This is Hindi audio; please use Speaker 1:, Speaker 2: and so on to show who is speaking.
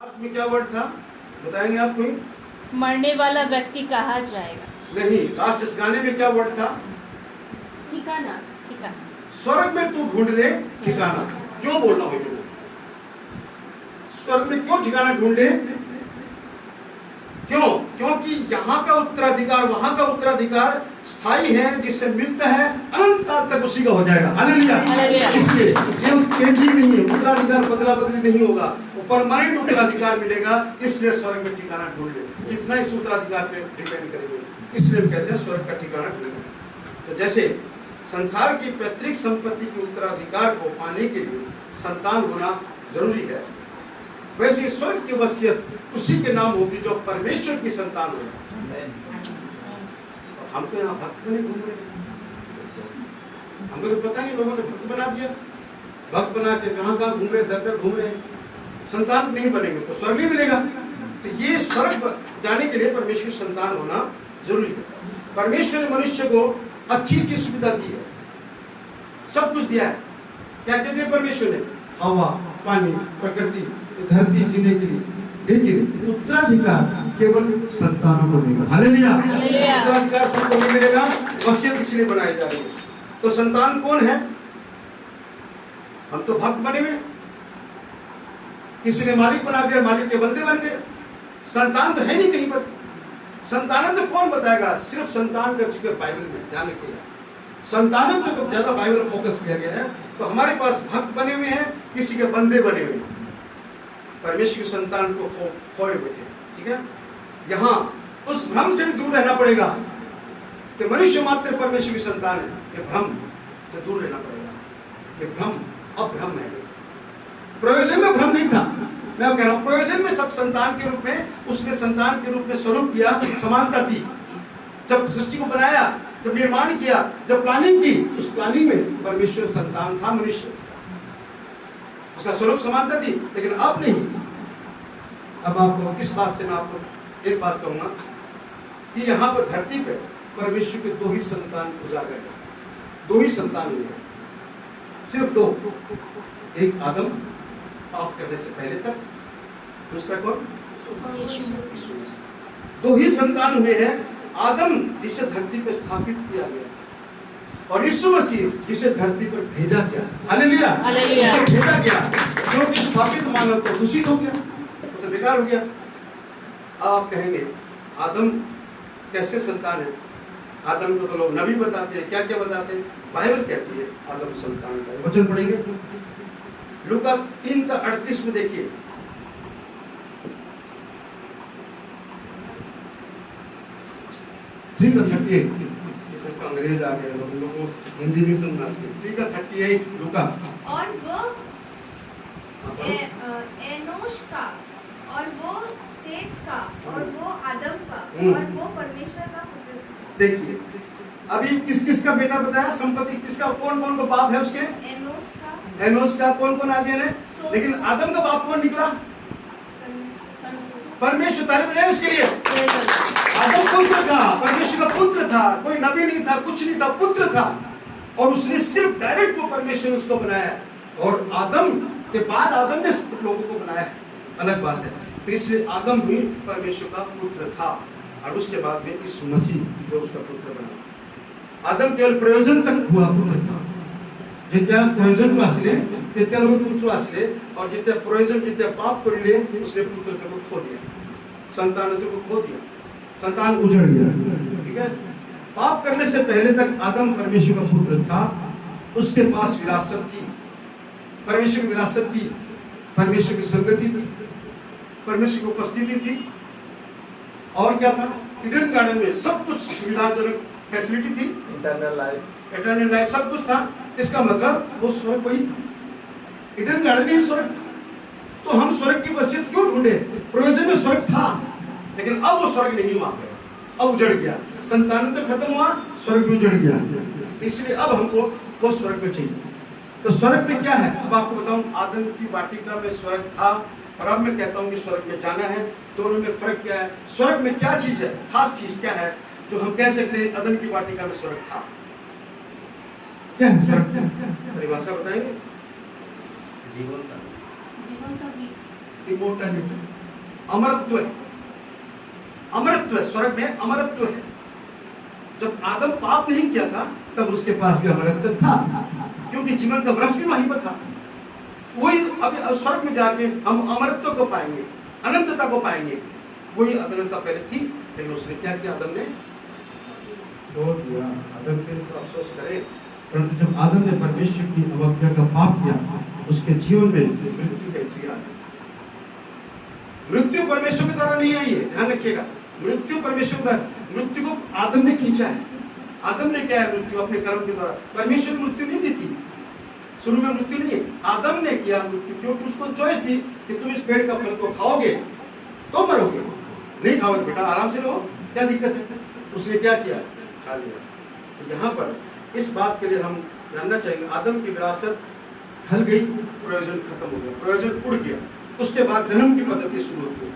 Speaker 1: लास्ट में क्या वर्ड था बताएंगे आप कोई?
Speaker 2: मरने वाला व्यक्ति कहा जाएगा।
Speaker 1: नहीं, लास्ट इस गाने में क्या वर्ड था?
Speaker 2: ठिकाना। ठिकाना।
Speaker 1: स्वर्ग में तू ढूंढ ले ठिकाना। क्यों बोलना हो तुमने? स्वर्ग में क्यों ठिकाना ढूंढ ले? क्यों? क्योंकि यहाँ का उत्तराधिकार वहां का उत्तराधिकार स्थायी है, जिससे मिलता है अनंत काल तक उसी का हो जाएगा। हालेलुया। इसलिए ये चेंजिंग नहीं है, उत्तराधिकार बदला बदली नहीं होगा, परमानेंट उत्तराधिकार मिलेगा। इसलिए स्वर्ग में ठिकाना ढूंढ ले, इतना इस उत्तराधिकार पे डिपेंड करेंगे। इसलिए हम कहते हैं स्वर्ग का ठिकाना ढूंढे। तो जैसे संसार की पैतृक संपत्ति के उत्तराधिकार को पाने के लिए संतान होना जरूरी है, वैसे स्वर्ग की वसीयत उसी के नाम होगी जो परमेश्वर की संतान होगा। हम तो यहाँ भक्त बने घूम रहे हैं, हमको तो पता नहीं, लोगों ने भक्त बना दिया, भक्त बना के कहाँ कहाँ घूम रहे, दर दर घूम रहे हैं। संतान नहीं बनेंगे तो स्वर्ग नहीं मिलेगा। तो ये स्वर्ग जाने के लिए परमेश्वर की संतान होना जरूरी है। परमेश्वर ने मनुष्य को अच्छी अच्छी सुविधा दी है, सब कुछ दिया है। क्या क्या दिया परमेश्वर ने? हवा, पानी, प्रकृति, धरती जीने के लिए, लेकिन उत्तराधिकार केवल संतानों को देगा। हालेलुया। उत्तराधिकार सबको नहीं मिलेगा, वसीयत इसलिए बनाई जा रही है। तो संतान कौन है? हम तो भक्त बने हुए, किसी ने मालिक बना दिया, मालिक के बंदे बन गए। संतान तो है नहीं कहीं पर। संतान तो कौन बताएगा? सिर्फ संतान का जिक्र बाइबल में, ध्यान रखिएगा। संतान तो ज्यादा बाइबल फोकस किया गया है। तो हमारे पास भक्त बने हुए हैं, किसी के बंदे बने हुए हैं, परमेश्वर की संतान को खोए बैठे। ठीक है, यहाँ उस भ्रम से भी दूर रहना पड़ेगा कि मनुष्य मात्र परमेश्वर की संतान है। ये भ्रम से दूर रहना पड़ेगा। ये भ्रम अब भ्रम है, प्रयोजन में भ्रम नहीं था। मैं कह रहा हूं प्रयोजन में सब संतान के रूप में, उसने संतान के रूप में स्वरूप दिया, समानता थी। जब सृष्टि को बनाया, जब निर्माण किया, जब प्लानिंग की, उस प्लानिंग में परमेश्वर संतान था, मनुष्य उसका स्वरूप समानता थी। लेकिन अब नहीं। अब आपको इस बात से मैं आपको एक बात कहूंगा कि यहाँ पर धरती पे परमेश्वर के दो ही संतान उजागर है, दो ही संतान हुए, सिर्फ दो। एक आदम पाप करने से पहले तक, दूसरा कौन? दो ही संतान हुए हैं। आदम जिसे धरती पर स्थापित किया गया, और यीशु मसीह जिसे धरती पर भेजा गया। हालेलुया। जिसे भेजा गया, क्योंकि स्थापित मानव तो दूषित हो गया, वो तो बेकार हो गया। आप कहेंगे आदम कैसे संतान है? आदम को तो लोग नबी बताते हैं, क्या क्या बताते हैं। बाइबल कहती है आदम संतान का। वचन पढ़ेंगे लूका 3:38 में, देखिए। अंग्रेज आ गए, लोगों को हिंदी नहीं समझना चाहिए। 3:38 लूका।
Speaker 3: और वो एनोश का, और वो सेत का, और वो आदम का, और वो परमेश्वर का पुत्र था।
Speaker 1: देखिए अभी किस किस का बेटा बताया? संपत्ति किसका? कौन कौन को बाप है उसके? एनोश का। कौन कौन आगे ने? लेकिन आदम का बाप कौन निकला? परमेश्वर। तारीफ है उसके लिए। आदम पुत्र था, परमेश्वर का पुत्र था, कोई नबी नहीं था, कुछ नहीं था, पुत्र था। और उसने सिर्फ डायरेक्ट वो परमेश्वर ने उसको बनाया, और आदम के बाद आदम ने लोगों को बनाया है, अलग बात है। तो इसलिए आदम भी परमेश्वर का पुत्र था, और उसके बाद में यीशु मसीह जो उसका पुत्र बना। आदम केवल प्रयोजन तक हुआ पुत्र था। जितना प्रयोजन को आसिले तितना लोग पुत्र आसिले, और जितना प्रयोजन जितना पाप कर ले, उसने पुत्र को खो दिया, संतान को खो दिया, संतान उजड़ गया। ठीक है, पाप करने से पहले तक आदम परमेश्वर का पुत्र था, उसके पास विरासत थी, परमेश्वर की विरासत थी, परमेश्वर की संगति थी, परमेश्वर की उपस्थिति थी। और क्या था? ईडन गार्डन में सब कुछ सुविधाजनक फैसिलिटी थी, इटर्नल लाइफ सब कुछ था। इसका मतलब वो स्वर्ग वही था, ईडन गार्डन ही स्वर्ग था। तो हम स्वर्ग की वसीयत क्यों ढूंढे? प्रयोजन में स्वर्ग था, लेकिन अब वो स्वर्ग नहीं हुआ, अब उजड़ गया। संतान तो खत्म हुआ, स्वर्ग भी उजड़ गया। इसलिए अब हमको वो स्वर्ग में चाहिए। तो स्वर्ग में क्या है? अब आपको बताऊं, आदम की वाटिका में स्वर्ग था, और अब मैं कहता हूं कि स्वर्ग में जाना है। दोनों में फर्क क्या है? स्वर्ग में क्या चीज है, खास चीज क्या है जो हम कह सकते हैं आदम की वाटिका में स्वर्ग था? क्या है स्वर्ग? परिभाषा बताएंगे?
Speaker 2: जीवन का बीज।
Speaker 1: इमोर्टैलिटी। अमरत्व है, अमरत्व है, स्वर्ग में अमरत्व है। जब आदम पाप नहीं किया था तब उसके पास भी अमरत्व था, क्योंकि जीवन का वृक्ष भी वहीं पर था। वही अब स्वर्ग में जाके हम अमरत्व को पाएंगे, अनंतता को पाएंगे। वही अनंतता पहले थी, लेकिन उसने क्या किया, आदम ने छोड़ दिया। आदम के तो अफसोस करे, परंतु जब आदम ने परमेश्वर की अवज्ञा का पाप किया, उसके जीवन में मृत्यु का एंट्री आ गई। मृत्यु परमेश्वर के द्वारा नहीं आई है, ध्यान रखिएगा। मृत्यु परमेश्वर के द्वारा, मृत्यु को आदम ने खींचा है। आदम ने क्या है, मृत्यु अपने कर्म के द्वारा। परमेश्वर ने मृत्यु नहीं दी थी, शुरू में मृत्यु नहीं है, आदम ने किया मृत्यु, क्योंकि उसको चॉइस दी कि तुम इस पेड़ का फल को खाओगे तो मरोगे, नहीं खाओगे बेटा आराम से रहो, क्या दिक्कत है। उसने क्या किया, खा लिया। तो यहाँ पर इस बात के लिए हम जानना चाहेंगे, आदम की विरासत ढल गई, प्रयोजन खत्म हो गया, प्रयोजन उड़ गया। उसके बाद जन्म की पद्धति शुरू होती है।